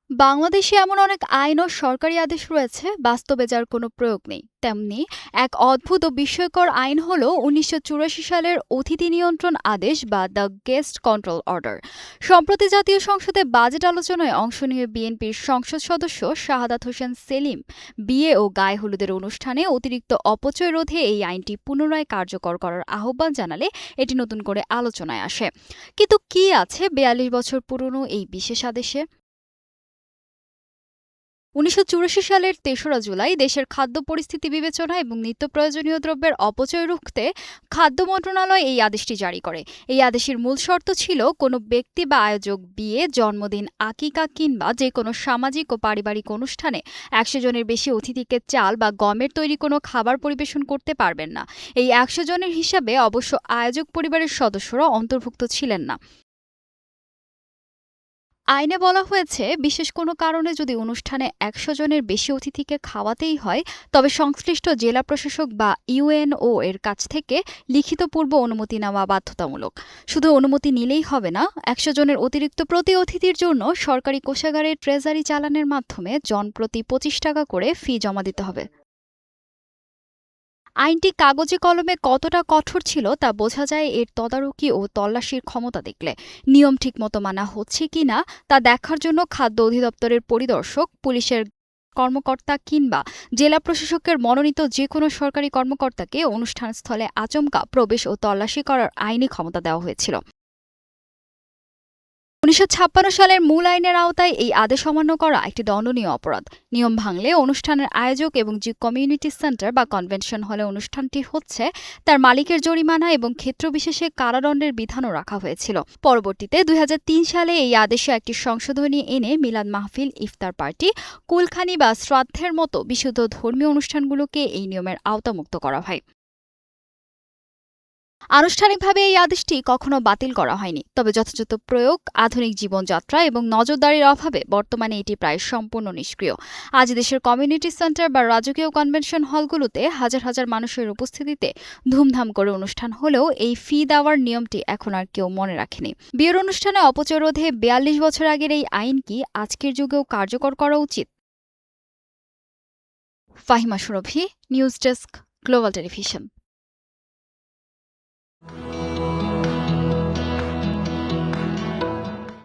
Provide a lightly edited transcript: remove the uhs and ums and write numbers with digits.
বাংলাদেশে এমন অনেক আইন ও সরকারি আদেশ রয়েছে বাস্তবে যার কোনো প্রয়োগ নেই। তেমনি এক অদ্ভুত ও বিস্ময়কর আইন হলো ১৯৮৪ সালের অতিথি নিয়ন্ত্রণ আদেশ বা দ্য গেস্ট কন্ট্রোল অর্ডার। সম্প্রতি জাতীয় সংসদে বাজেট আলোচনায় অংশ নিয়ে বিএনপির সংসদ সদস্য শাহাদাত হোসেন সেলিম বিয়ে ও গায়ে হলুদের অনুষ্ঠানে অতিরিক্ত অপচয় রোধে এই আইনটি পুনরায় কার্যকর করার আহ্বান জানালে এটি নতুন করে আলোচনায় আসে। কিন্তু কি আছে ৪২ বছর পুরনো এই বিশেষ আদেশে? ১৯৮৪ সালের ৩রা জুলাই দেশের খাদ্য পরিস্থিতি বিবেচনা এবং নিত্য প্রয়োজনীয় দ্রব্যের অপচয় রুখতে খাদ্য মন্ত্রণালয় এই আদেশটি জারি করে। এই আদেশের মূল শর্ত ছিল কোনো ব্যক্তি বা আয়োজক বিয়ে, জন্মদিন, আকিকা কিংবা যে কোনো সামাজিক ও পারিবারিক অনুষ্ঠানে ১০০ জনের বেশি অতিথিকে চাল বা গমের তৈরি কোনো খাবার পরিবেশন করতে পারবেন না। এই ১০০ জনের হিসাবে অবশ্য আয়োজক পরিবারের সদস্যরা অন্তর্ভুক্ত ছিলেন না। আইনে বলা হয়েছে বিশেষ কোনো কারণে যদি অনুষ্ঠানে ১০০ জনের বেশি অতিথিকে খাওয়াতেই হয়, তবে সংশ্লিষ্ট জেলা প্রশাসক বা ইউএনও এর কাছ থেকে লিখিত পূর্ব অনুমতি নেওয়া বাধ্যতামূলক। শুধু অনুমতি নিলেই হবে না, ১০০ জনের অতিরিক্ত প্রতি অতিথির জন্য সরকারি কোষাগারে ট্রেজারি চালানের মাধ্যমে জনপ্রতি ২৫ টাকা করে ফি জমা দিতে হবে। আইনটি কাগজে কলমে কতটা কঠোর ছিল তা বোঝা যায় এর তদারকি ও তল্লাশির ক্ষমতা দেখলে। নিয়ম ঠিকমতো মানা হচ্ছে কিনা তা দেখার জন্য খাদ্য অধিদপ্তরের পরিদর্শক, পুলিশের কর্মকর্তা কিংবা জেলা প্রশাসকের মনোনীত যে কোনো সরকারি কর্মকর্তাকে অনুষ্ঠানস্থলে আচমকা প্রবেশ ও তল্লাশি করার আইনি ক্ষমতা দেওয়া হয়েছিল। ১৯৫৬ সালের মূল আইনের আওতায় এই আদেশ অমান্য করা একটি দণ্ডনীয় অপরাধ। নিয়ম ভাঙলে অনুষ্ঠানের আয়োজক এবং যে কমিউনিটি সেন্টার বা কনভেনশন হলে অনুষ্ঠানটি হচ্ছে তার মালিকের জরিমানা এবং ক্ষেত্রবিশেষে কারাদণ্ডের বিধানও রাখা হয়েছিল। পরবর্তীতে ২০০৩ সালে এই আদেশে একটি সংশোধনী এনে মিলাদ মাহফিল, ইফতার পার্টি, কুলখানি বা শ্রাদ্ধের মতো বিশুদ্ধ ধর্মীয় অনুষ্ঠানগুলোকে এই নিয়মের আওতামুক্ত করা হয়। আনুষ্ঠানিকভাবে এই আদেশটি কখনো বাতিল করা হয়নি, তবে যথাযথ প্রয়োগ, আধুনিক জীবনযাত্রা এবং নজরদারির অভাবে বর্তমানে এটি প্রায় সম্পূর্ণ নিষ্ক্রিয়। আজ দেশের কমিউনিটি সেন্টার বা রাজকীয় কনভেনশন হলগুলোতে হাজার হাজার মানুষের উপস্থিতিতে ধুমধাম করে অনুষ্ঠান হলেও এই ফি দেওয়ার নিয়মটি এখন আর কেউ মনে রাখেনি। বিয়ের অনুষ্ঠানে অপচয় রোধে ৪২ বছর আগের এই আইন কি আজকের যুগেও কার্যকর করা উচিত? ফাহিমা সুরভি, নিউজ ডেস্ক, গ্লোবাল টেলিভিশন।